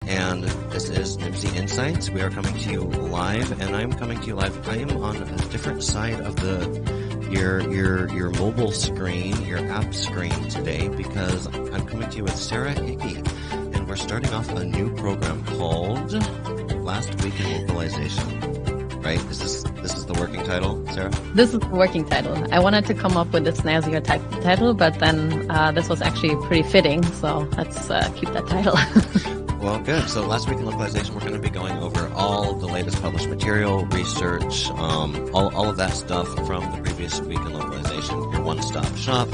and this is Nimsy Insights. We are coming to you live, and I'm coming to you live. I am on a different side of your mobile screen, your app screen today, because I'm coming to you with Sarah Hickey, and we're starting off a new program called Last Week in Localization. Right? Is this the working title, Sarah? This is the working title. I wanted to come up with a snazzier title, but then this was actually pretty fitting, so let's keep that title. Well, good. So last week in localization, we're going to be going over all of the latest published material, research, all of that stuff from the previous week in localization. Your one-stop shop.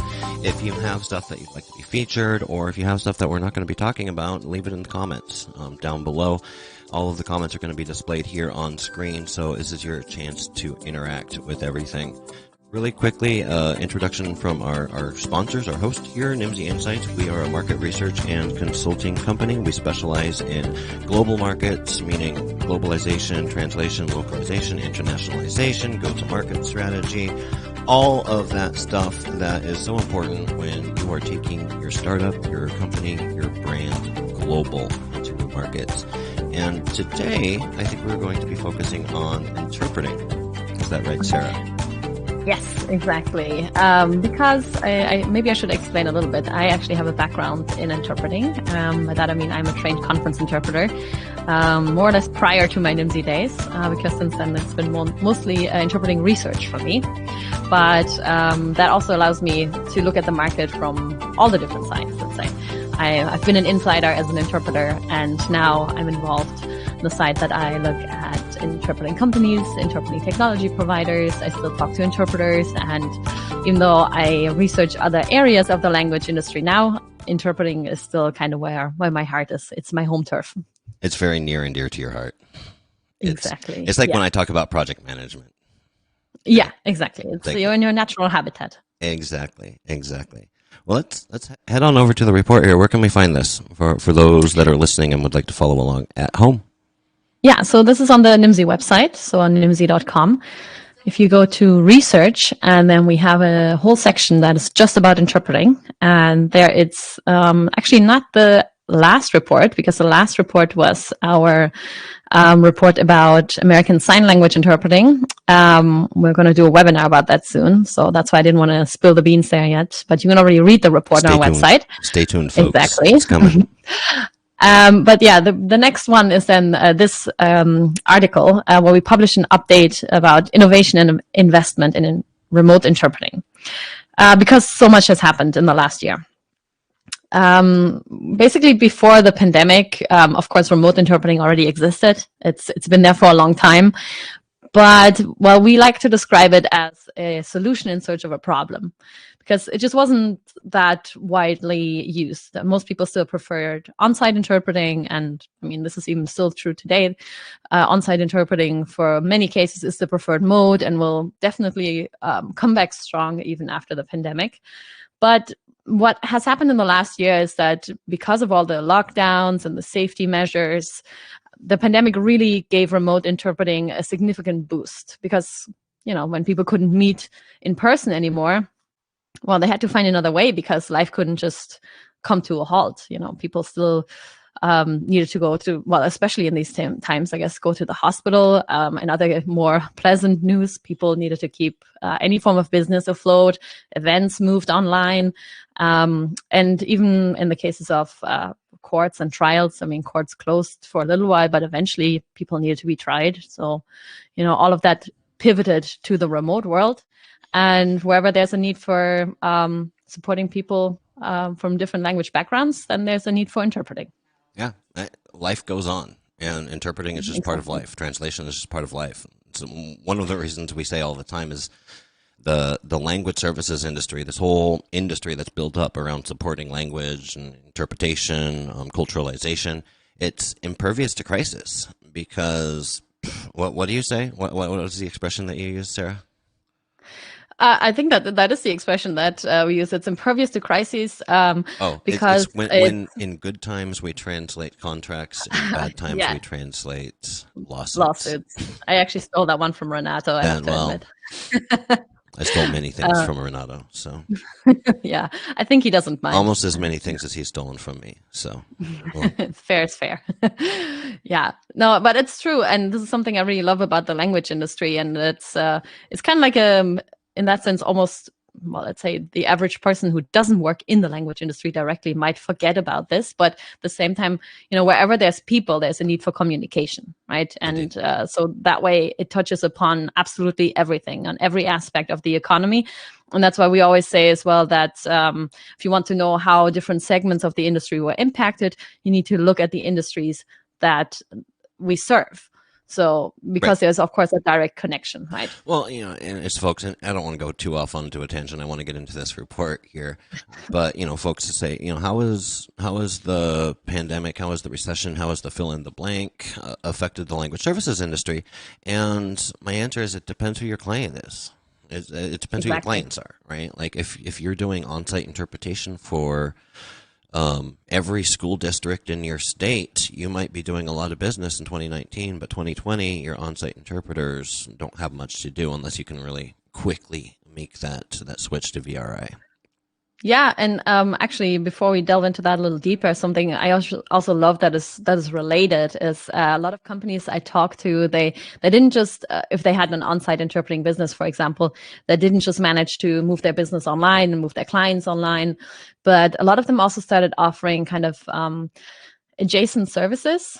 If you have stuff that you'd like to be featured, or if you have stuff that we're not going to be talking about, leave it in the comments down below. All of the comments are going to be displayed here on screen, so this is your chance to interact with everything. Really quickly, introduction from our sponsors, our host here, Nimsy Insights. We are a market research and consulting company. We specialize in global markets, meaning globalization, translation, localization, internationalization, go-to-market strategy, all of that stuff that is so important when you are taking your startup, your company, your brand global into new markets. And today, I think we're going to be focusing on interpreting. Is that right, Sarah? Yes, exactly. Because maybe I should explain a little bit. I actually have a background in interpreting. By that I mean I'm a trained conference interpreter, more or less prior to my Nimsy days, because since then it's been mostly interpreting research for me. But that also allows me to look at the market from all the different sides, let's say. I've been an insider as an interpreter, and now I'm involved in the side that I look at interpreting companies, interpreting technology providers. I still talk to interpreters, and even though I research other areas of the language industry now, interpreting is still kind of where my heart is. It's my home turf. It's very near and dear to your heart. Exactly. It's like when I talk about project management. Yeah, exactly. You're in your natural habitat. Exactly. Well, let's head on over to the report here. Where can we find this for those that are listening and would like to follow along at home? Yeah, so this is on the Nimsy website, so on nimsy.com. If you go to research, and then we have a whole section that is just about interpreting, and there it's actually not the last report, because the last report was our report about American Sign Language interpreting. We're going to do a webinar about that soon, so that's why I didn't want to spill the beans there yet. But you can already read the report on our website. Stay tuned, folks. Exactly. It's coming. But yeah, the next one is then this article where we publish an update about innovation and investment in remote interpreting, because so much has happened in the last year. Basically, before the pandemic, of course, remote interpreting already existed. It's been there for a long time. But, well, we like to describe it as a solution in search of a problem, because it just wasn't that widely used. Most people still preferred on-site interpreting, and I mean, this is even still true today. On-site interpreting for many cases is the preferred mode and will definitely come back strong even after the pandemic. But what has happened in the last year is that because of all the lockdowns and the safety measures, the pandemic really gave remote interpreting a significant boost, because, when people couldn't meet in person anymore, well, they had to find another way, because life couldn't just come to a halt. People still needed to go to, well, especially in these times, I guess, go to the hospital. And other more pleasant news, people needed to keep any form of business afloat. Events moved online. And even in the cases of courts and trials, I mean, courts closed for a little while, but eventually people needed to be tried. So, all of that pivoted to the remote world. And wherever there's a need for supporting people from different language backgrounds, then there's a need for interpreting. Yeah, life goes on, and interpreting is just part of life. Translation is just part of life. So one of the reasons we say all the time is the language services industry, this whole industry that's built up around supporting language and interpretation, culturalization, it's impervious to crisis, because what do you say? What was the expression that you used, Sarah? I think that is the expression that we use. It's impervious to crises. Because when in good times we translate contracts, in bad times we translate lawsuits. I actually stole that one from Renato. I have to admit. I stole many things from Renato, so Yeah, I think he doesn't mind. almost as many things as he's stolen from me. So well, Fair is fair. Yeah, no, but it's true, and this is something I really love about the language industry, and it's kind of like in that sense almost, well, let's say the average person who doesn't work in the language industry directly might forget about this, but at the same time, wherever there's people, there's a need for communication, right? And so that way it touches upon absolutely everything, on every aspect of the economy. And that's why we always say as well that if you want to know how different segments of the industry were impacted, you need to look at the industries that we serve. So, because there's, of course, a direct connection, right? Well, and it's folks, and I don't want to go too off onto a tangent. I want to get into this report here. But, folks to say, how is the pandemic, how is the recession, how is the fill in the blank affected the language services industry? And my answer is it depends who your client is. It depends who your clients are, right? Like if you're doing on-site interpretation for every school district in your state, you might be doing a lot of business in 2019, but 2020, your on-site interpreters don't have much to do unless you can really quickly make that switch to VRI. Yeah, and actually, before we delve into that a little deeper, something I also love that is related is a lot of companies I talk to, they didn't just if they had an on-site interpreting business, for example, they didn't just manage to move their business online and move their clients online, but a lot of them also started offering kind of adjacent services,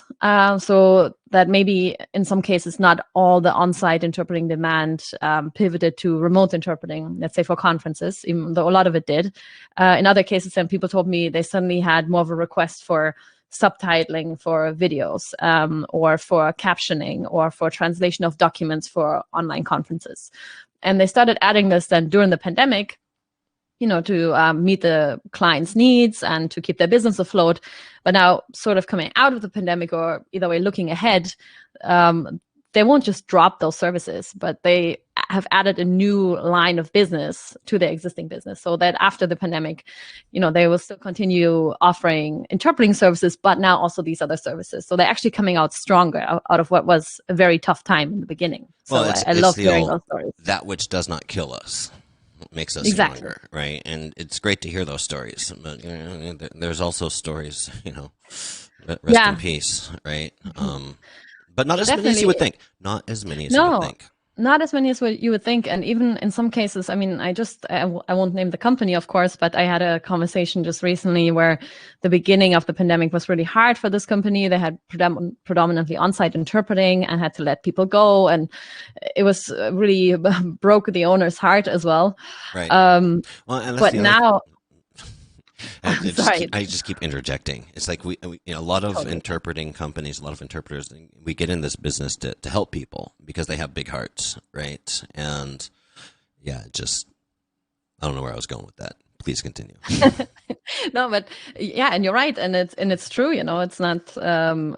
so that maybe in some cases not all the on-site interpreting demand pivoted to remote interpreting, let's say for conferences, even though a lot of it did. In other cases, then people told me they suddenly had more of a request for subtitling for videos, or for captioning, or for translation of documents for online conferences. And they started adding this then during the pandemic, to meet the client's needs and to keep their business afloat. But now, sort of coming out of the pandemic, or either way looking ahead, they won't just drop those services, but they have added a new line of business to their existing business, so that after the pandemic, they will still continue offering interpreting services, but now also these other services. So they're actually coming out stronger out of what was a very tough time in the beginning. So well, I love hearing those stories. That which does not kill us makes us stronger, right? And it's great to hear those stories. But there's also stories, rest in peace, right? But not as many as you would think. Not as many as you would think. Not as many as what you would think. And even in some cases, I mean, I won't name the company, of course, but I had a conversation just recently where the beginning of the pandemic was really hard for this company. They had predominantly on-site interpreting and had to let people go. And it was really broke the owner's heart as well. Right. But now... I just keep interjecting. It's like we a lot of interpreting companies, a lot of interpreters, we get in this business to help people because they have big hearts, right? And yeah, I don't know where I was going with that. Please continue. No, but yeah, and you're right, and it's true. It's not.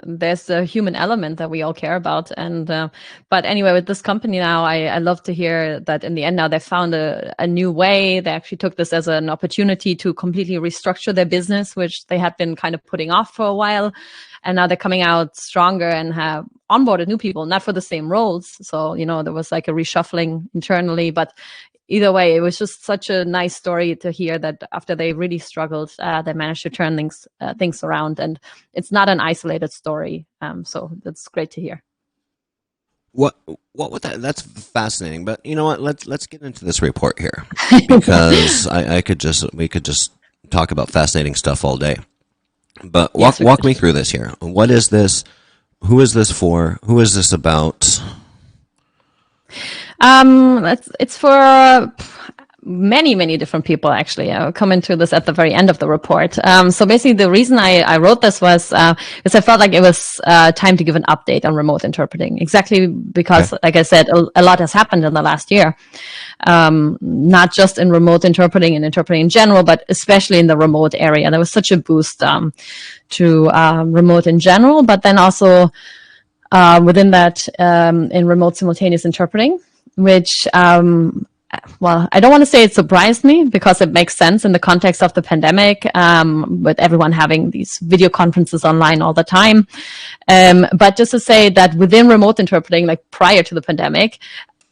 There's a human element that we all care about, and but anyway, with this company now, I love to hear that in the end now they found a new way. They actually took this as an opportunity to completely restructure their business, which they had been kind of putting off for a while, and now they're coming out stronger and have onboarded new people, not for the same roles. So there was like a reshuffling internally, but either way, it was just such a nice story to hear that after they really struggled, they managed to turn things around, and it's not an isolated story. So that's great to hear. What would that's fascinating. But you know what? Let's get into this report here, because we could just talk about fascinating stuff all day. But walk me through this here. What is this? Who is this for? Who is this about? It's for many different people, actually. I'll come into this at the very end of the report. So basically the reason I wrote this was because I felt like it was time to give an update on remote interpreting, exactly because, like I said, a lot has happened in the last year, not just in remote interpreting and interpreting in general, but especially in the remote area. There was such a boost to remote in general, but then also within that in remote simultaneous interpreting, which, well, I don't want to say it surprised me because it makes sense in the context of the pandemic, with everyone having these video conferences online all the time. But just to say that within remote interpreting, like prior to the pandemic,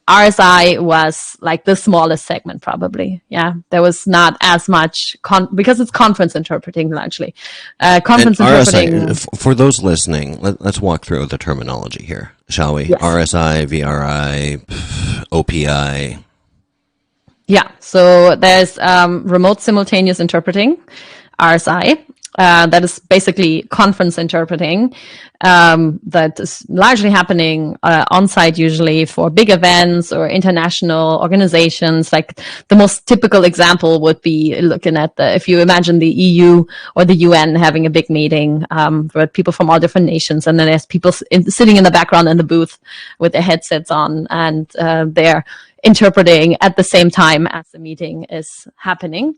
RSI was like the smallest segment, probably. Yeah, there was not as much because it's conference interpreting largely. Conference and interpreting. RSI, for those listening, let's walk through the terminology here, shall we? Yes. RSI, VRI, OPI. Yeah, so there's remote simultaneous interpreting, RSI. That is basically conference interpreting that is largely happening on-site, usually for big events or international organizations. Like the most typical example would be looking at if you imagine the EU or the UN having a big meeting with people from all different nations, and then there's people sitting in the background in the booth with their headsets on, and they're interpreting at the same time as the meeting is happening.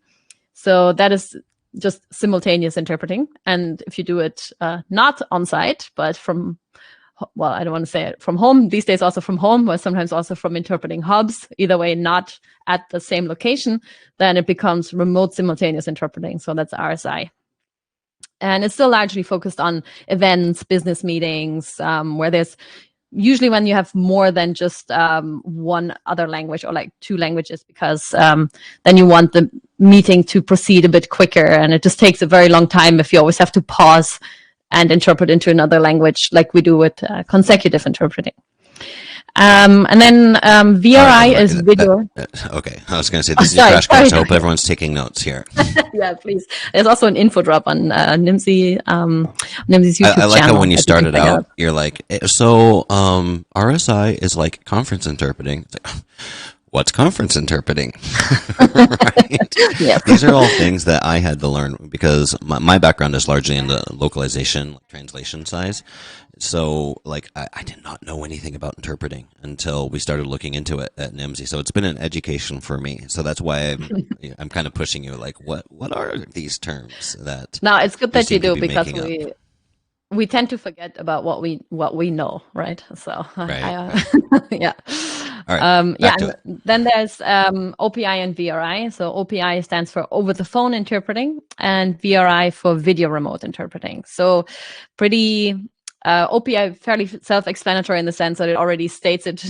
So that is just simultaneous interpreting. And if you do it not on site, but from, well, I don't want to say it from home, these days also from home, but sometimes also from interpreting hubs, either way, not at the same location, then it becomes remote simultaneous interpreting. So that's RSI. And it's still largely focused on events, business meetings, where there's usually when you have more than just one other language or like two languages, because then you want the meeting to proceed a bit quicker, and it just takes a very long time if you always have to pause and interpret into another language like we do with consecutive interpreting. And then VRI is video. Okay, I was going to say this is your crash course. I hope everyone's taking notes here. Yeah, please. There's also an info drop on Nimdzy's YouTube channel. I like how when you started out, you're like, so RSI is like conference interpreting. It's like, what's conference interpreting? Right? Yeah. These are all things that I had to learn because my background is largely in the localization, like translation size. So, like, I did not know anything about interpreting until we started looking into it at Nimdzy. So it's been an education for me. So that's why I'm kind of pushing you, like, what are these terms that? No, it's good that you do, because we tend to forget about what we know, right? So, right. Yeah. All right, yeah. Then there's OPI and VRI. So OPI stands for over the phone interpreting, and VRI for video remote interpreting. So pretty. OPI fairly self-explanatory in the sense that it already states it,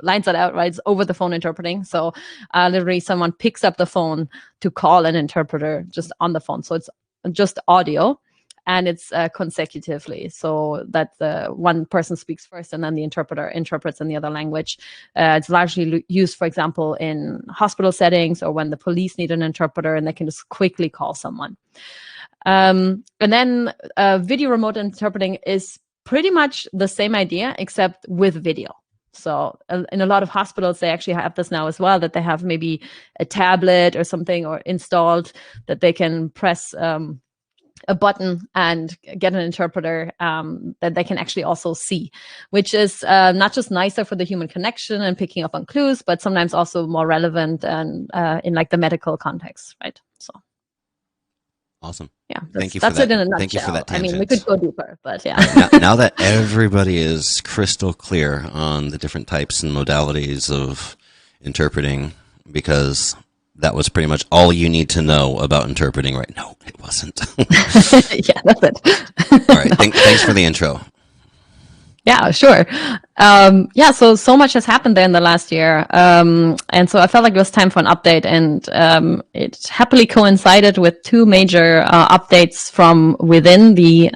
lines it out, right? It's over the phone interpreting. So literally someone picks up the phone to call an interpreter just on the phone. So it's just audio, and it's consecutively, so that the one person speaks first and then the interpreter interprets in the other language. It's largely used, for example, in hospital settings or when the police need an interpreter and they can just quickly call someone. And then video remote interpreting is pretty much the same idea, except with video. So in a lot of hospitals, they actually have this now as well, that they have maybe a tablet or something or installed that they can press a button and get an interpreter that they can actually also see, which is not just nicer for the human connection and picking up on clues, but sometimes also more relevant and in like the medical context, right? So. Awesome. Yeah, thank you for that. That's it in a nutshell. Thank you for that tangent. I mean, we could go deeper, but yeah. Right, now that everybody is crystal clear on the different types and modalities of interpreting, because that was pretty much all you need to know about interpreting, right? No, it wasn't. Yeah, that's it. All right. Thanks for the intro. Yeah, sure. Yeah, so much has happened there in the last year. And so I felt like it was time for an update, and it happily coincided with two major updates from within the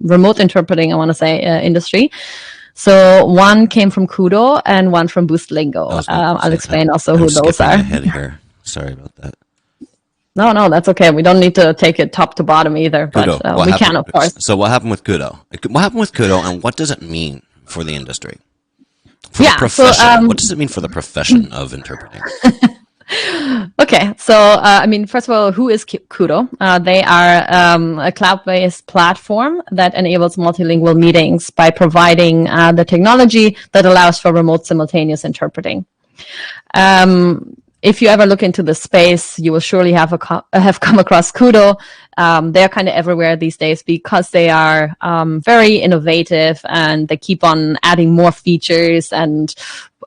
remote interpreting, I want to say, industry. So one came from Kudo and one from Boost Lingo. I'll explain also who those are. Ahead here. Sorry about that. No, that's okay. We don't need to take it top to bottom either, Kudo. But we can, of course. So what happened with Kudo? What happened with Kudo, and what does it mean for the industry? For the profession. So, what does it mean for the profession of interpreting? Okay, so I mean, first of all, who is Kudo? They are a cloud-based platform that enables multilingual meetings by providing the technology that allows for remote simultaneous interpreting. If you ever look into the space, you will surely have come across Kudo. They're kind of everywhere these days because they are very innovative, and they keep on adding more features and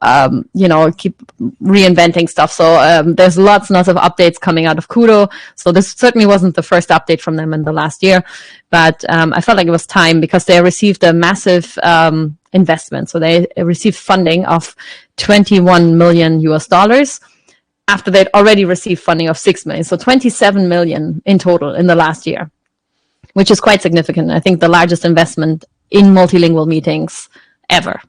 keep reinventing stuff. So there's lots and lots of updates coming out of Kudo. So this certainly wasn't the first update from them in the last year, but I felt like it was time because they received a massive investment. So they received funding of $21 million after they'd already received funding of 6 million. So 27 million in total in the last year, which is quite significant. I think the largest investment in multilingual meetings ever.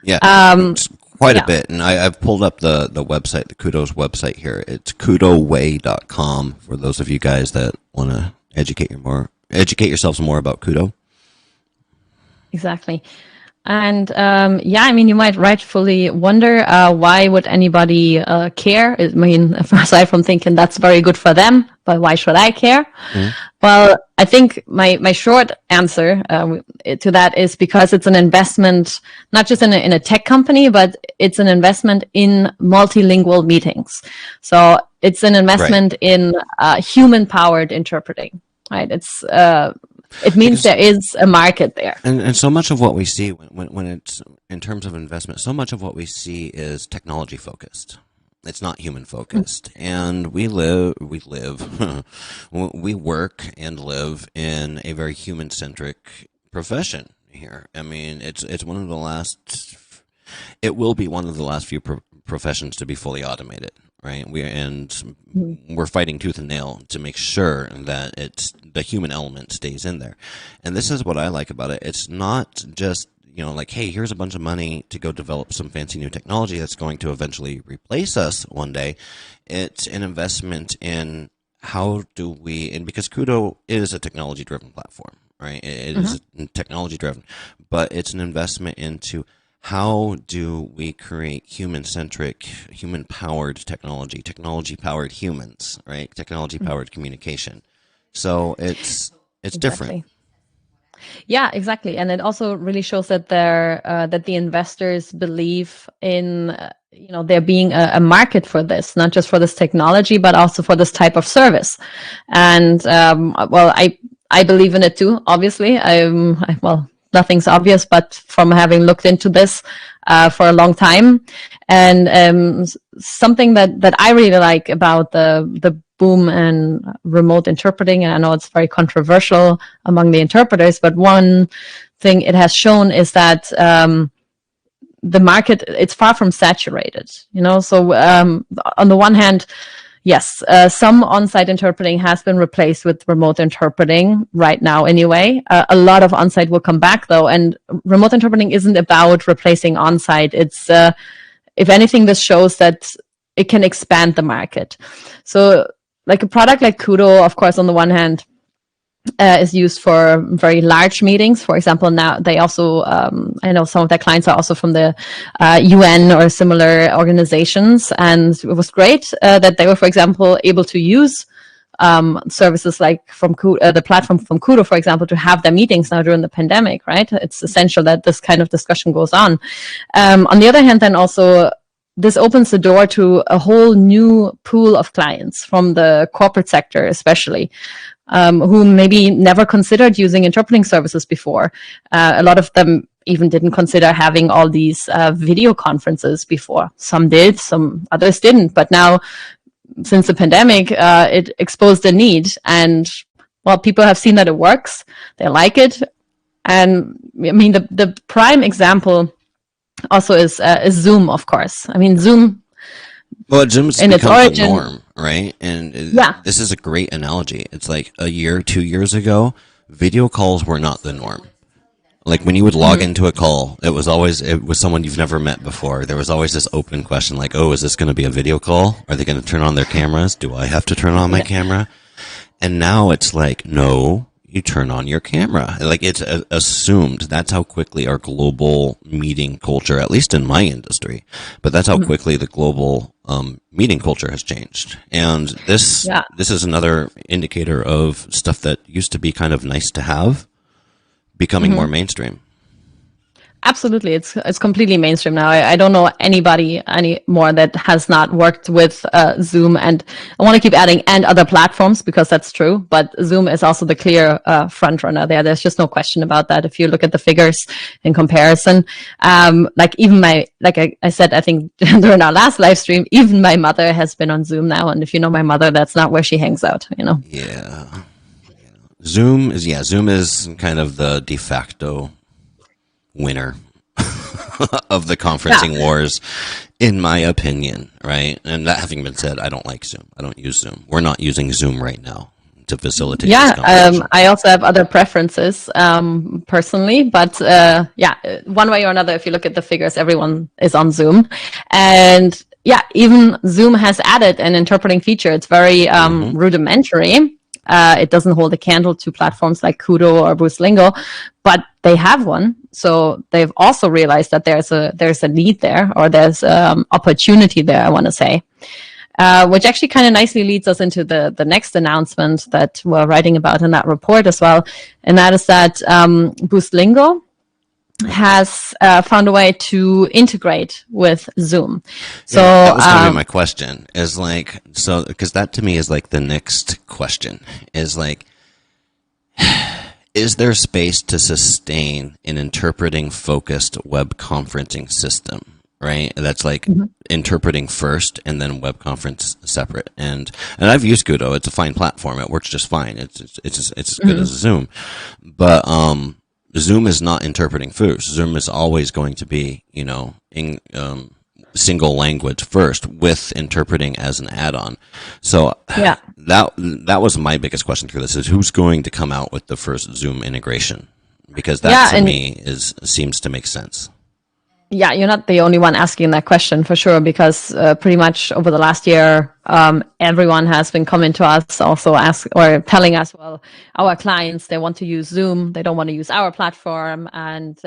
Yeah, it's quite a bit. And I've pulled up the website, the Kudo's website here. It's kudoway.com for those of you guys that want to educate yourselves more about Kudo. Exactly. And I mean, you might rightfully wonder why would anybody care? I mean, aside from thinking that's very good for them, but why should I care? Mm. Well, I think my short answer to that is because it's an investment, not just in a tech company, but it's an investment in multilingual meetings. So it's an investment in human-powered interpreting, right? It means there is a market there. And so much of what we see when it's in terms of investment, so much of what we see is technology focused. It's not human focused. Mm-hmm. And we work and live in a very human centric profession here. I mean, it will be one of the last few professions to be fully automated. Right, we're fighting tooth and nail to make sure that the human element stays in there, and this is what I like about it. It's not just like, hey, here's a bunch of money to go develop some fancy new technology that's going to eventually replace us one day. It's an investment in how do we, and because Kudo is a technology-driven platform, right? It is technology-driven, but it's an investment into how do we create human-centric, human-powered technology, technology-powered humans, right? Technology-powered communication. So it's different. Yeah, exactly. And it also really shows that that the investors believe in there being a market for this, not just for this technology, but also for this type of service. And I believe in it too. Obviously, nothing's obvious, but from having looked into this for a long time, and something that I really like about the boom and remote interpreting, and I know it's very controversial among the interpreters, but one thing it has shown is that the market, it's far from saturated. So on the one hand, yes, some on-site interpreting has been replaced with remote interpreting right now anyway. A lot of on-site will come back though, and remote interpreting isn't about replacing on-site. It's, if anything, this shows that it can expand the market. So like a product like Kudo, of course, on the one hand, is used for very large meetings. For example, now they also, I know some of their clients are also from the UN or similar organizations. And it was great that they were, for example, able to use services like from Kudo, the platform from Kudo, for example, to have their meetings now during the pandemic, right? It's essential that this kind of discussion goes on. On the other hand, then also, this opens the door to a whole new pool of clients from the corporate sector, especially, who maybe never considered using interpreting services before. A lot of them even didn't consider having all these video conferences before. Some did, some others didn't. But now, since the pandemic, it exposed the need. And, well, people have seen that it works. They like it. And, I mean, the prime example also is Zoom, of course. I mean, Zoom. Well, Zoom's become the norm, right? And this is a great analogy. It's like 2 years ago, video calls were not the norm. Like when you would log into a call, it was someone you've never met before. There was always this open question like, oh, is this going to be a video call? Are they going to turn on their cameras? Do I have to turn on my camera? And now it's like, no, you turn on your camera. Like it's assumed. That's how quickly our global meeting culture, at least in my industry, but that's how quickly the global meeting culture has changed. And this is another indicator of stuff that used to be kind of nice to have becoming more mainstream. Absolutely. It's completely mainstream now. I don't know anybody anymore that has not worked with Zoom, and I want to keep adding and other platforms because that's true, but Zoom is also the clear front runner there. There's just no question about that. If you look at the figures in comparison, like I said, I think during our last live stream, even my mother has been on Zoom now. And if you know my mother, that's not where she hangs out, Yeah. Zoom is kind of the de facto winner of the conferencing wars, in my opinion, right? And that having been said, I don't like Zoom. I don't use Zoom. We're not using Zoom right now to facilitate this conversation. I also have other preferences personally, but one way or another, if you look at the figures, everyone is on Zoom. And yeah, even Zoom has added an interpreting feature. It's very rudimentary. It doesn't hold a candle to platforms like Kudo or Buslingo, but they have one. So they've also realized that there's a need there, or there's opportunity there, I want to say. Which actually kind of nicely leads us into the next announcement that we're writing about in that report as well. And that is that Buslingo has found a way to integrate with Zoom. So that was going to be my question, is like, so, because that to me is like the next question, is like, is there space to sustain an interpreting focused web conferencing system? Right, that's like interpreting first and then web conference separate. And I've used Kudo. It's a fine platform. It works just fine. It's as good as Zoom. But Zoom is not interpreting first. Zoom is always going to be, in single language first, with interpreting as an add-on. So that was my biggest question through this: is who's going to come out with the first Zoom integration? Because that to me seems to make sense. Yeah, you're not the only one asking that question, for sure, because pretty much over the last year, everyone has been coming to us, also telling us, well, our clients, they want to use Zoom, they don't want to use our platform, and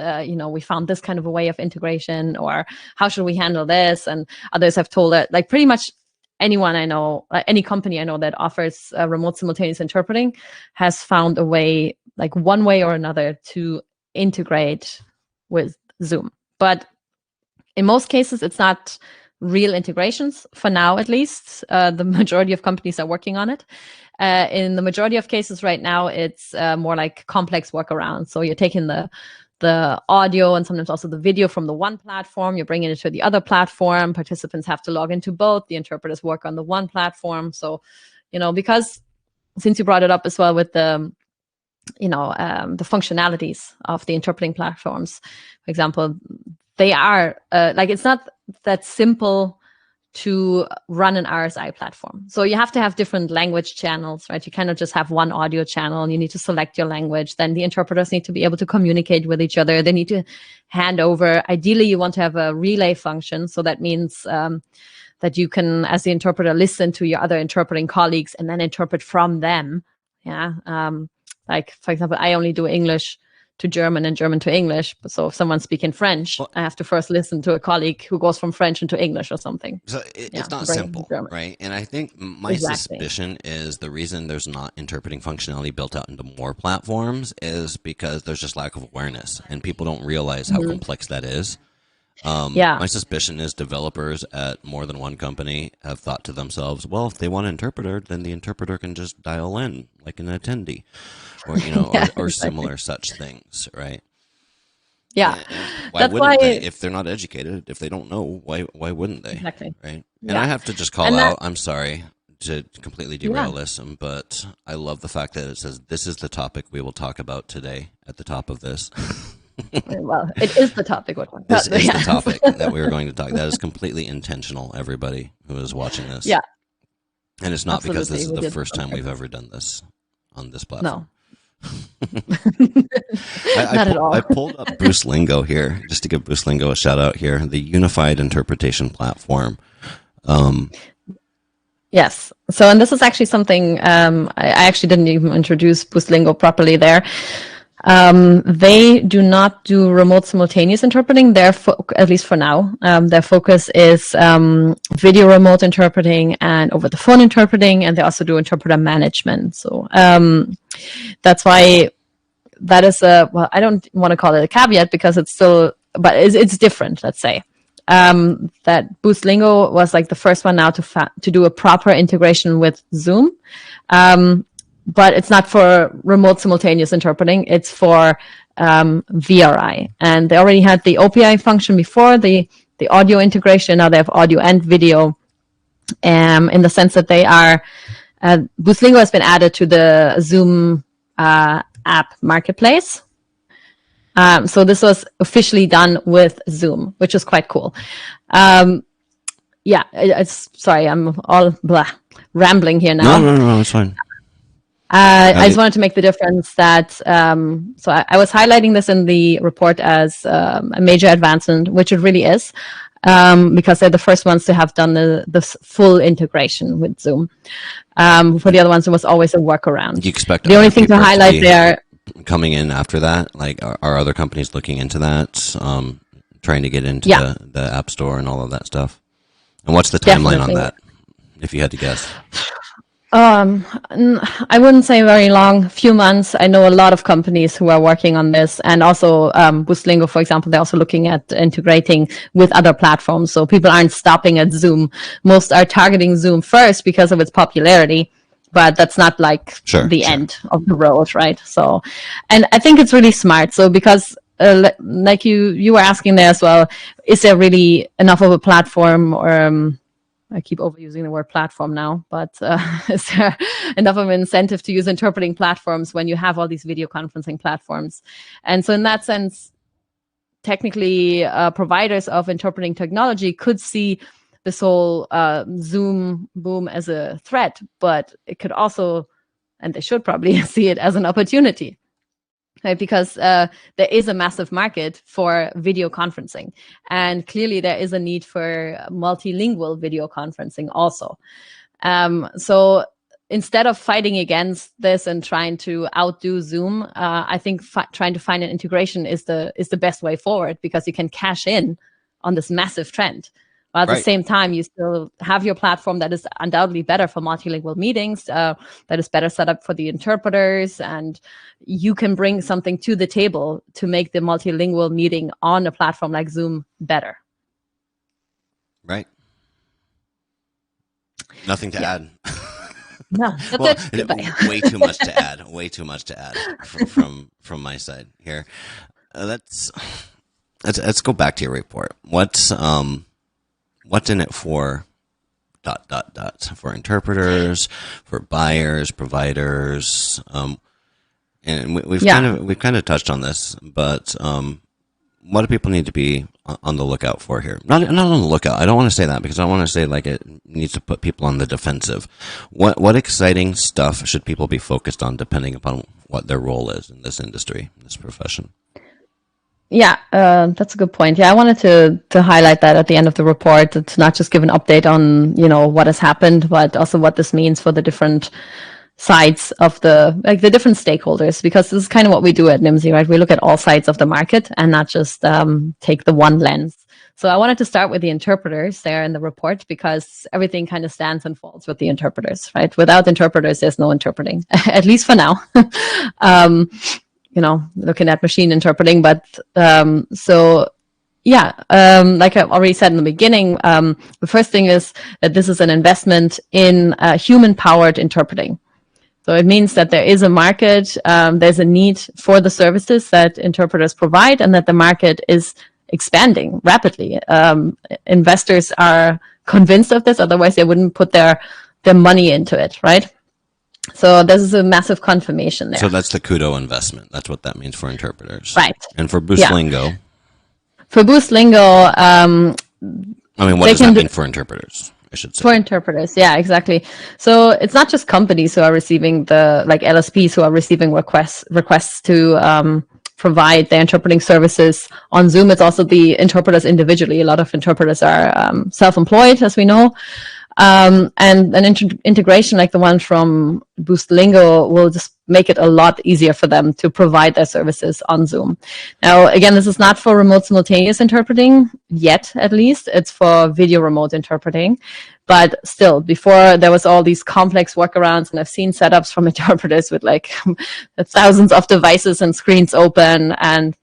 we found this kind of a way of integration, or how should we handle this? And others have told it, like pretty much anyone I know, any company I know that offers remote simultaneous interpreting has found a way, like one way or another, to integrate with Zoom. But in most cases, it's not real integrations, for now at least. The majority of companies are working on it. In the majority of cases right now, it's more like complex workarounds. So you're taking the audio and sometimes also the video from the one platform, you're bringing it to the other platform. Participants have to log into both. The interpreters work on the one platform. So, because since you brought it up as well with the functionalities of the interpreting platforms, for example, they are it's not that simple to run an RSI platform. So you have to have different language channels, right? You cannot just have one audio channel. You need to select your language. Then the interpreters need to be able to communicate with each other. They need to hand over. Ideally, you want to have a relay function. So that means that you can, as the interpreter, listen to your other interpreting colleagues and then interpret from them. Yeah. Like, for example, I only do English to German and German to English. So if someone's speaking French, I have to first listen to a colleague who goes from French into English or something. So it's not simple, right? And I think my suspicion is the reason there's not interpreting functionality built out into more platforms is because there's just lack of awareness and people don't realize how complex that is. My suspicion is developers at more than one company have thought to themselves, well, if they want an interpreter, then the interpreter can just dial in like an attendee, or or similar such things, right? Yeah, why wouldn't they? If they're not educated, if they don't know, why wouldn't they? Exactly. Right. And I have to just call out. I'm sorry to completely derail this, but I love the fact that it says this is the topic we will talk about today at the top of this. Well, it is the topic. This is the topic that we were going to talk. That is completely intentional, everybody who is watching this. Yeah. And it's not because this is the first time we've ever done this on this platform. No. Not at all. I pulled up Buslingo here, just to give Buslingo a shout out here, the unified interpretation platform. Yes. So, and this is actually something, I actually didn't even introduce Buslingo properly there. They do not do remote simultaneous interpreting. At least for now, their focus is video remote interpreting and over the phone interpreting, and they also do interpreter management. So that's why that is I don't want to call it a caveat because it's still, but it's different. Let's say that Buslingo was like the first one now to do a proper integration with Zoom. But it's not for remote simultaneous interpreting. It's for VRI. And they already had the OPI function before, the audio integration. Now they have audio and video in the sense that they are, Buslingo has been added to the Zoom app marketplace. So this was officially done with Zoom, which is quite cool. Sorry, I'm all rambling here now. No, it's fine. I just wanted to make the difference that, so I was highlighting this in the report as a major advancement, which it really is, because they're the first ones to have done this full integration with Zoom. For the other ones, it was always a workaround. You expect the only thing to highlight there coming in after that, like are other companies looking into that, trying to get into the App Store and all of that stuff? And what's the timeline on that, if you had to guess? I wouldn't say very long, few months. I know a lot of companies who are working on this, and also Boostlingo, for example, they're also looking at integrating with other platforms. So people aren't stopping at Zoom. Most are targeting Zoom first because of its popularity, but that's not like the end of the road, right? So, and I think it's really smart. So because like you were asking there as well, is there really enough of a platform, or I keep overusing the word platform now, but is there enough of an incentive to use interpreting platforms when you have all these video conferencing platforms? And so in that sense, technically, providers of interpreting technology could see this whole Zoom boom as a threat, but it could also, and they should probably see it as an opportunity. Right, because there is a massive market for video conferencing, and clearly there is a need for multilingual video conferencing also. So instead of fighting against this and trying to outdo Zoom, I think trying to find an integration is the best way forward, because you can cash in on this massive trend. At the same time, you still have your platform that is undoubtedly better for multilingual meetings, that is better set up for the interpreters, and you can bring something to the table to make the multilingual meeting on a platform like Zoom better. Right. Nothing to add. No, that's it. Way too much to add. Way too much to add from my side here. Let's go back to your report. What's in it for ... for interpreters, for buyers, providers, and we've kind of touched on this, but what do people need to be on the lookout for here? Not on the lookout. I don't want to say that, because I don't want to say like it needs to put people on the defensive. What exciting stuff should people be focused on, depending upon what their role is in this industry, in this profession? Yeah, that's a good point. Yeah, I wanted to highlight that at the end of the report, to not just give an update on, what has happened, but also what this means for the different sides of the different stakeholders, because this is kind of what we do at NIMSY, right? We look at all sides of the market and not just take the one lens. So I wanted to start with the interpreters there in the report, because everything kind of stands and falls with the interpreters, right? Without interpreters, there's no interpreting, at least for now. Looking at machine interpreting. But like I already said in the beginning, the first thing is that this is an investment in human-powered interpreting. So it means that there is a market, there's a need for the services that interpreters provide, and that the market is expanding rapidly. Investors are convinced of this, otherwise they wouldn't put their money into it, right? So this is a massive confirmation there. So that's the Kudo investment. That's what that means for interpreters. Right. And for Boostlingo? Yeah. For Boostlingo, what does that mean for interpreters, I should say? For interpreters, yeah, exactly. So it's not just companies who are receiving LSPs who are receiving requests to provide their interpreting services on Zoom. It's also the interpreters individually. A lot of interpreters are self-employed, as we know. And an integration like the one from Boostlingo will just make it a lot easier for them to provide their services on Zoom. Now, again, this is not for remote simultaneous interpreting yet, at least. It's for video remote interpreting. But still, before there was all these complex workarounds, and I've seen setups from interpreters with thousands of devices and screens open. And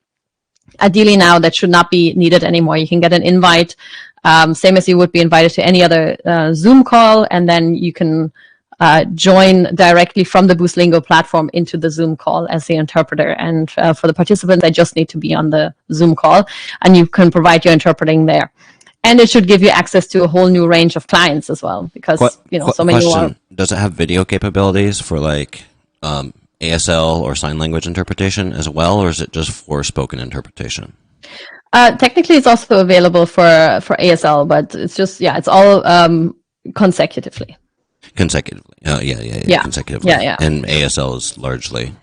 ideally now that should not be needed anymore. You can get an invite, same as you would be invited to any other Zoom call, and then you can join directly from the Boostlingo platform into the Zoom call as the interpreter. And for the participants, they just need to be on the Zoom call, and you can provide your interpreting there. And it should give you access to a whole new range of clients as well, because so many more. Does it have video capabilities for ASL or sign language interpretation as well, or is it just for spoken interpretation? Technically, it's also available for ASL, but it's just, it's all consecutively. Consecutively. Consecutively. Yeah. And ASL is largely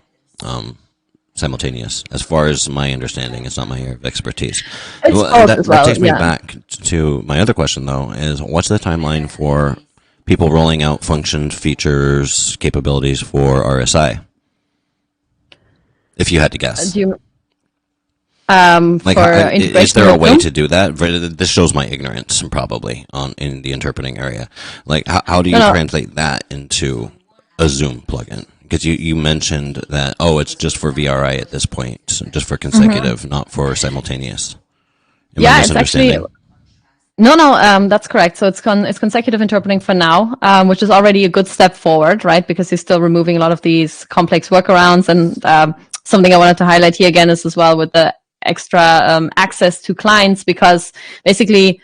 simultaneous, as far as my understanding. It's not my area of expertise. That takes me back to my other question, though, is what's the timeline for people rolling out functions, features, capabilities for RSI? If you had to guess. Is there a way to do that? This shows my ignorance, probably, in the interpreting area. Like, how do you translate that into a Zoom plugin? Because you mentioned that, it's just for VRI at this point, just for consecutive, not for simultaneous. It's actually... No, that's correct. So it's consecutive interpreting for now, which is already a good step forward, right? Because you're still removing a lot of these complex workarounds. And something I wanted to highlight here again is as well with the extra access to clients, because basically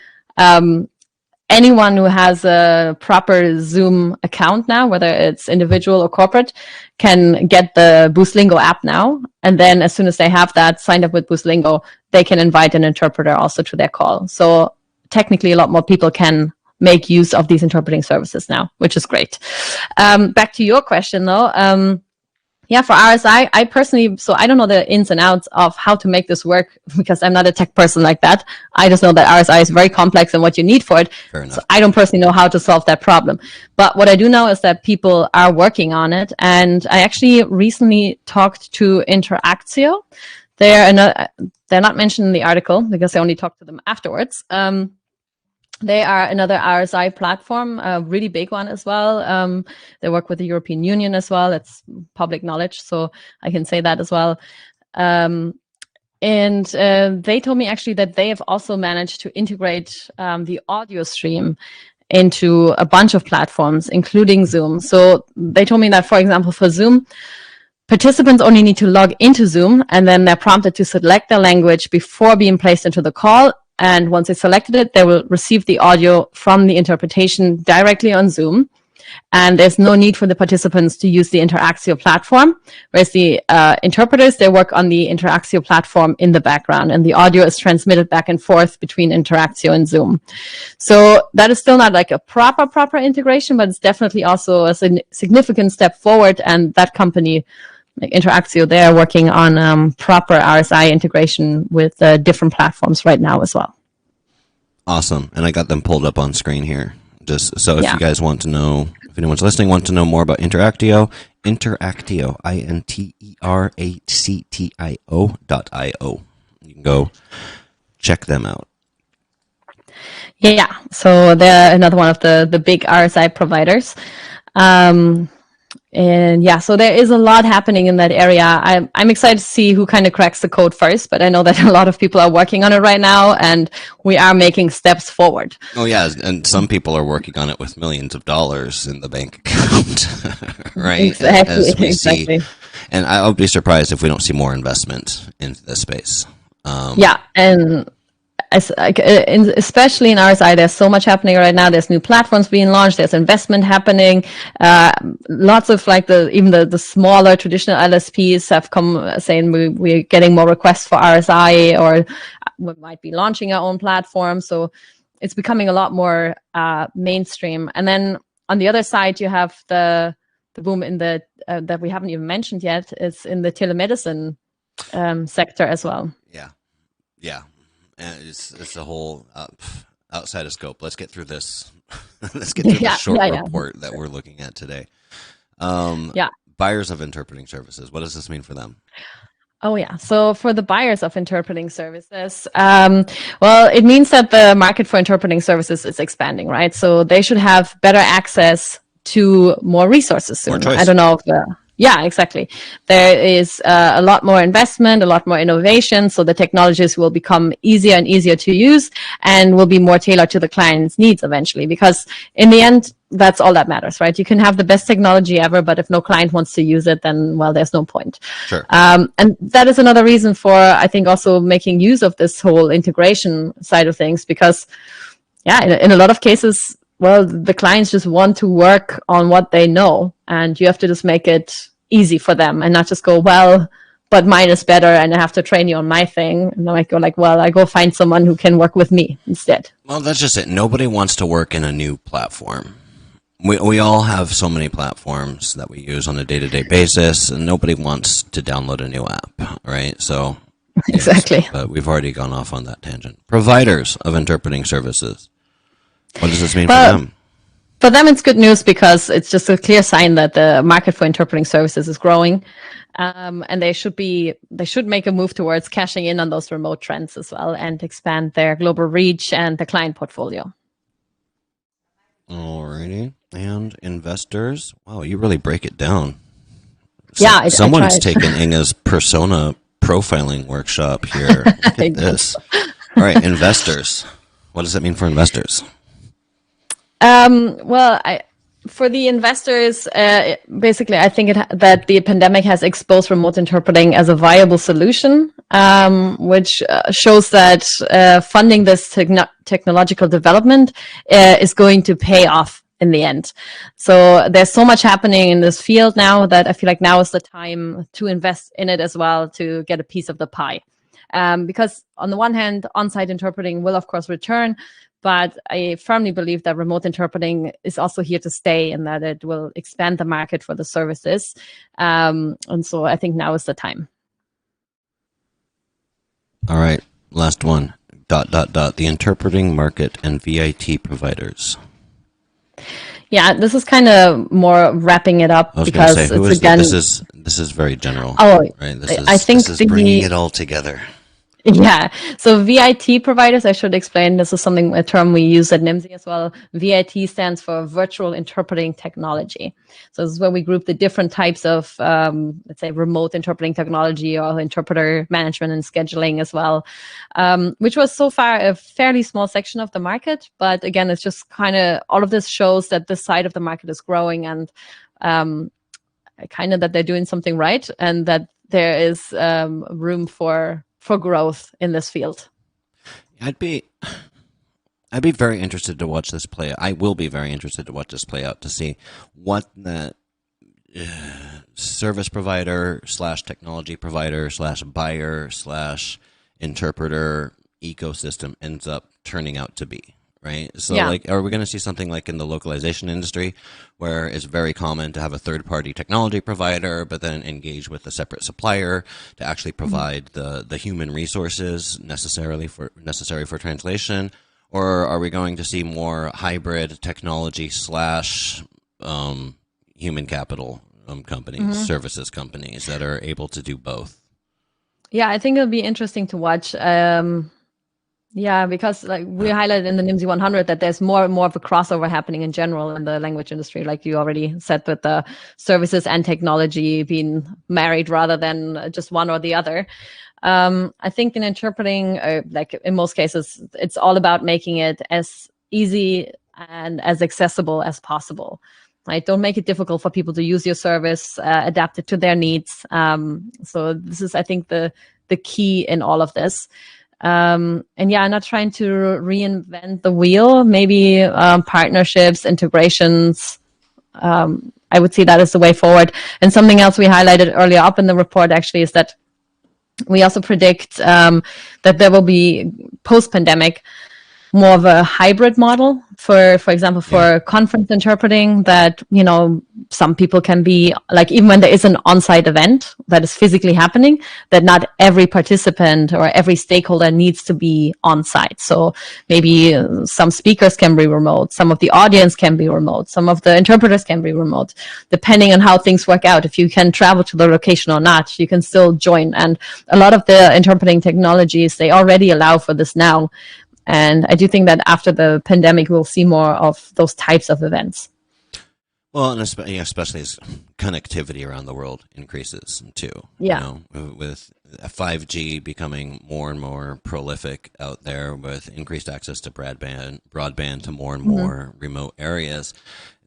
anyone who has a proper Zoom account now, whether it's individual or corporate, can get the Boostlingo app now. And then as soon as they have that signed up with Boostlingo, they can invite an interpreter also to their call. So technically, a lot more people can make use of these interpreting services now, which is great. Back to your question, though. For RSI, I personally, so I don't know the ins and outs of how to make this work because I'm not a tech person like that. I just know that RSI is very complex and what you need for it. Fair enough. So I don't personally know how to solve that problem. But what I do know is that people are working on it. And I actually recently talked to Interactio. They're not mentioned in the article because I only talked to them afterwards. They are another RSI platform, a really big one as well. They work with the European Union as well. It's public knowledge, so I can say that as well. And they told me actually that they have also managed to integrate the audio stream into a bunch of platforms, including Zoom. So they told me that, for example, for Zoom, participants only need to log into Zoom, and then they're prompted to select their language before being placed into the call. And once they selected it, they will receive the audio from the interpretation directly on Zoom. And there's no need for the participants to use the Interactio platform, whereas the interpreters, they work on the Interactio platform in the background, and the audio is transmitted back and forth between Interactio and Zoom. So that is still not like a proper integration, but it's definitely also a significant step forward. And that company, like Interactio, they are working on proper RSI integration with different platforms right now as well. Awesome. And I got them pulled up on screen here. Just so if you guys want to know, if anyone's listening, want to know more about Interactio, Interactio.io. You can go check them out. Yeah, so they're another one of the big RSI providers. And so there is a lot happening in that area. I'm excited to see who kind of cracks the code first, but I know that a lot of people are working on it right now, and we are making steps forward. Oh, yeah, and some people are working on it with millions of dollars in the bank account, right? Exactly, As we see. And I'll be surprised if we don't see more investment into this space. And especially in RSI, there's so much happening right now. There's new platforms being launched. There's investment happening. Lots of even the smaller traditional LSPs have come saying we're getting more requests for RSI, or we might be launching our own platform. So it's becoming a lot more mainstream. And then on the other side, you have the boom in the that we haven't even mentioned yet. Is in the telemedicine sector as well. Yeah. And it's a whole outside of scope. Let's get through this. Let's get through the short report that we're looking at today. Buyers of interpreting services. What does this mean for them? Oh, yeah. So for the buyers of interpreting services, it means that the market for interpreting services is expanding, right? So they should have better access to more resources soon. More choice. I don't know if exactly. There is a lot more investment, a lot more innovation. So the technologies will become easier and easier to use and will be more tailored to the client's needs eventually. Because in the end, that's all that matters, right? You can have the best technology ever, but if no client wants to use it, then, there's no point. Sure. And that is another reason for, I think, also making use of this whole integration side of things. Because, in a lot of cases, the clients just want to work on what they know, and you have to just make it easy for them and not just go, well, but mine is better and I have to train you on my thing. And I might go like, well, I go find someone who can work with me instead. Well, that's just it. Nobody wants to work in a new platform. We all have so many platforms that we use on a day-to-day basis, and nobody wants to download a new app, right? So, exactly. Yes, but we've already gone off on that tangent. Providers of interpreting services. What does this mean for them? For them, it's good news because it's just a clear sign that the market for interpreting services is growing, and they should make a move towards cashing in on those remote trends as well and expand their global reach and the client portfolio. Alrighty. And investors. Wow, you really break it down. Yeah, someone's taken Inga's persona profiling workshop here. Look at this. All right, investors. What does that mean for investors? For the investors, basically, I think that the pandemic has exposed remote interpreting as a viable solution, which shows that funding this technological development is going to pay off in the end. So there's so much happening in this field now that I feel like now is the time to invest in it as well to get a piece of the pie. Because on the one hand, on-site interpreting will, of course, return, but I firmly believe that remote interpreting is also here to stay and that it will expand the market for the services. And so I think now is the time. All right, last one. ... The interpreting market and VIT providers. Yeah, this is kind of more wrapping it up because it's again. This is very general. Oh, right. I think this is bringing it all together. Yeah. So VIT providers, I should explain, this is a term we use at NIMSY as well. VIT stands for Virtual Interpreting Technology. So this is where we group the different types of, let's say, remote interpreting technology or interpreter management and scheduling as well, which was so far a fairly small section of the market. But again, it's just kind of, all of this shows that this side of the market is growing and kind of that they're doing something right and that there is room for growth in this field. I'd be very interested to watch this play. I will be very interested to watch this play out to see what that service provider / technology provider / buyer / interpreter ecosystem ends up turning out to be. Right. So like, are we going to see something like in the localization industry where it's very common to have a third party technology provider, but then engage with a separate supplier to actually provide the human resources necessary for translation? Or are we going to see more hybrid technology / human capital companies, services companies that are able to do both? Yeah, I think it'll be interesting to watch. Yeah, because like we highlighted in the NIMSY 100 that there's more and more of a crossover happening in general in the language industry, like you already said, with the services and technology being married rather than just one or the other. I think in interpreting, like in most cases, it's all about making it as easy and as accessible as possible. Right? Don't make it difficult for people to use your service, adapt it to their needs. So this is, I think, the key in all of this. And yeah, I'm not trying to reinvent the wheel. Maybe partnerships, integrations. I would see that as the way forward. And something else we highlighted earlier up in the report actually is that we also predict that there will be post-pandemic more of a hybrid model for example, for conference interpreting, that, you know, some people can be like, even when there is an on-site event that is physically happening, that not every participant or every stakeholder needs to be on-site. So maybe some speakers can be remote, some of the audience can be remote, some of the interpreters can be remote, depending on how things work out. If you can travel to the location or not, you can still join. And a lot of the interpreting technologies, they already allow for this now. And I do think that after the pandemic, we'll see more of those types of events. Well, and especially as connectivity around the world increases too. Yeah. You know, with 5G becoming more and more prolific out there, with increased access to broadband to more and more remote areas,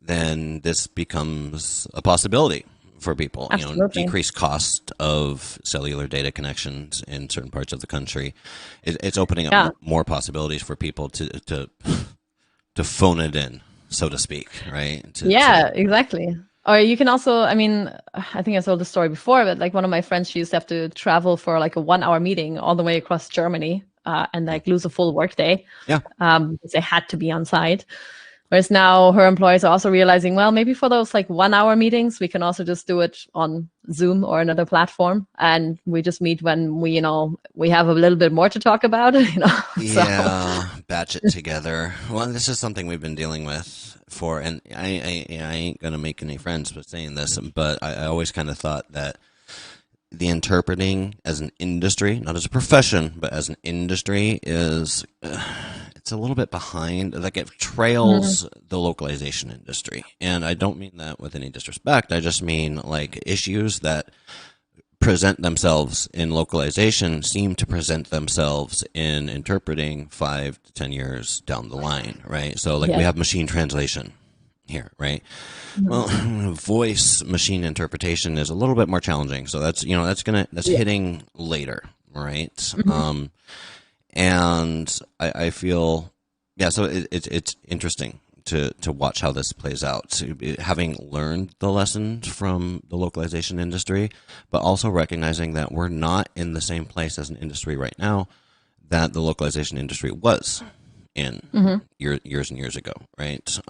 then this becomes a possibility for people. Absolutely. You know, decreased cost of cellular data connections in certain parts of the country. It's opening up more possibilities for people to phone it in, so to speak, right? Exactly. Or you can also, I mean, I think I told the story before, but like one of my friends, she used to have to travel for like a 1 hour meeting all the way across Germany and like lose a full workday. Yeah. Because they had to be on site. Whereas now her employers are also realizing, well, maybe for those like 1 hour meetings, we can also just do it on Zoom or another platform. And we just meet when we, we have a little bit more to talk about, Yeah, batch it together. Well, this is something we've been dealing with and I ain't going to make any friends with saying this, but I always kind of thought that the interpreting as an industry, not as a profession, but as an industry is... it's a little bit behind, like it trails the localization industry. And I don't mean that with any disrespect. I just mean like issues that present themselves in localization seem to present themselves in interpreting 5 to 10 years down the line, right? So like we have machine translation here, right? Well, voice machine interpretation is a little bit more challenging. So that's, that's hitting later, right? And I feel, so it's interesting to watch how this plays out. Having learned the lessons from the localization industry, but also recognizing that we're not in the same place as an industry right now that the localization industry was in years and years ago, right?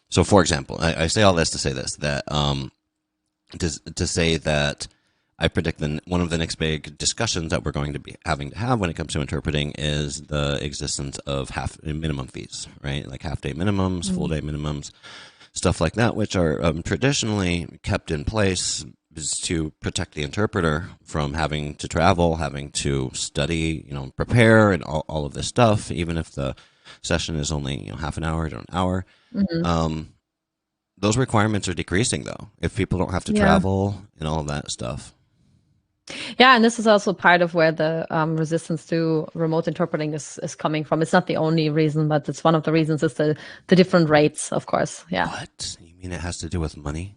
So, for example, I say all this to say this, that to say that I predict one of the next big discussions that we're going to be having to have when it comes to interpreting is the existence of minimum fees, right? Like half-day minimums, full-day minimums, stuff like that, which are traditionally kept in place is to protect the interpreter from having to travel, having to study, prepare, and all of this stuff, even if the session is only half an hour to an hour. Those requirements are decreasing, though, if people don't have to travel and all of that stuff. Yeah, and this is also part of where the resistance to remote interpreting is coming from. It's not the only reason, but it's one of the reasons is the different rates, of course. Yeah. What? You mean it has to do with money?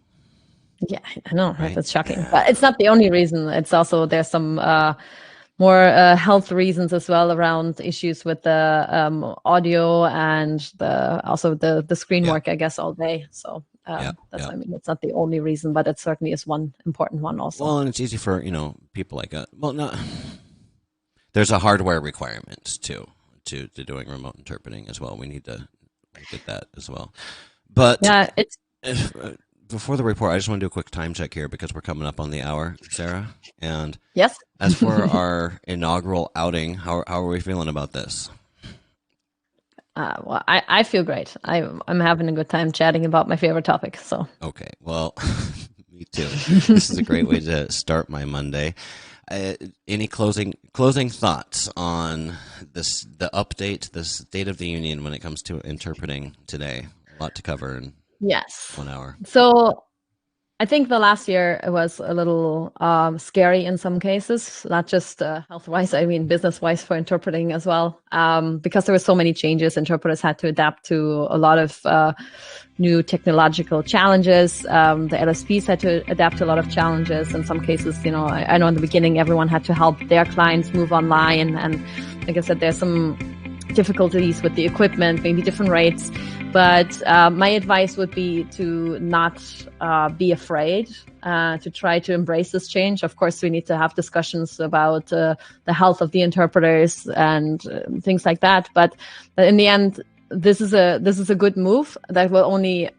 Yeah, I know. Right? That's shocking. But it's not the only reason. It's also, there's some more health reasons as well around issues with the audio and the screen work, I guess, all day. So I mean, it's not the only reason, but it certainly is one important one also. Well, and it's easy for, people like there's a hardware requirement to doing remote interpreting as well. We need to get that as well. But before the report, I just want to do a quick time check here because we're coming up on the hour, Sarah. And yes, as for our inaugural outing, how are we feeling about this? Well, I feel great. I'm having a good time chatting about my favorite topic. So okay, well, me too. This is a great way to start my Monday. Any closing thoughts on the update, the State of the Union when it comes to interpreting today? A lot to cover in 1 hour. So I think the last year it was a little scary in some cases, not just health-wise, I mean business-wise for interpreting as well, because there were so many changes. Interpreters had to adapt to a lot of new technological challenges. The LSPs had to adapt to a lot of challenges. In some cases, I know in the beginning everyone had to help their clients move online, and like I said, there's some difficulties with the equipment, maybe different rates. But my advice would be to not be afraid, to try to embrace this change. Of course, we need to have discussions about the health of the interpreters and things like that. But in the end, this is a good move that will only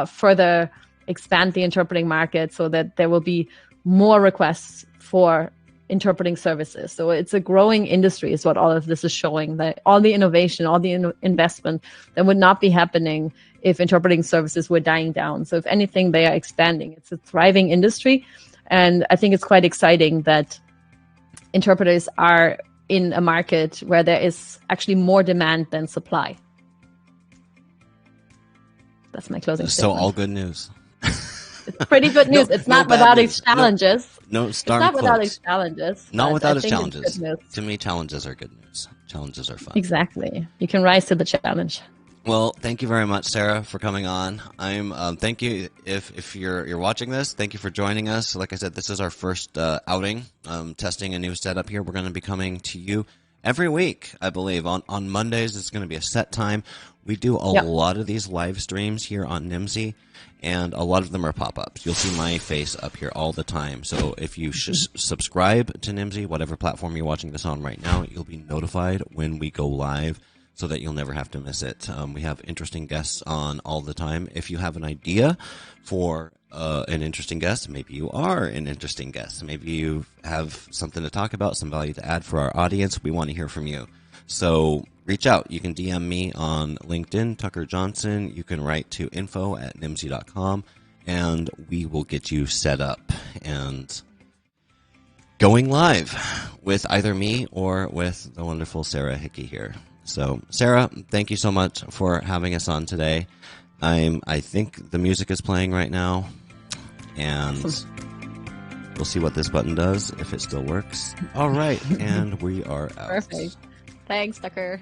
further expand the interpreting market so that there will be more requests for interpreting services. So it's a growing industry is what all of this is showing, that all the innovation, all the investment that would not be happening if interpreting services were dying down. So if anything, they are expanding. It's a thriving industry. And I think it's quite exciting that interpreters are in a market where there is actually more demand than supply. That's my closing statement. So all good news. It's pretty good news. It's not without its challenges. It's not without its challenges. Not without its challenges. To me, challenges are good news. Challenges are fun. Exactly. You can rise to the challenge. Well, thank you very much, Sarah, for coming on. Thank you. If you're watching this, thank you for joining us. Like I said, this is our first outing, testing a new setup here. We're going to be coming to you every week, I believe. On Mondays, it's going to be a set time. We do a lot of these live streams here on Nimdzi, and a lot of them are pop-ups. You'll see my face up here all the time. So if you subscribe to Nimdzi, whatever platform you're watching this on right now, you'll be notified when we go live so that you'll never have to miss it. We have interesting guests on all the time. If you have an idea for an interesting guest, maybe you are an interesting guest. Maybe you have something to talk about, some value to add for our audience. We want to hear from you. So reach out. You can DM me on LinkedIn, Tucker Johnson. You can write to info@nimdzi.com, and we will get you set up and going live with either me or with the wonderful Sarah Hickey here. So, Sarah, thank you so much for having us on today. I think the music is playing right now, and we'll see what this button does, if it still works. All right, and we are out. Perfect. Thanks, Tucker.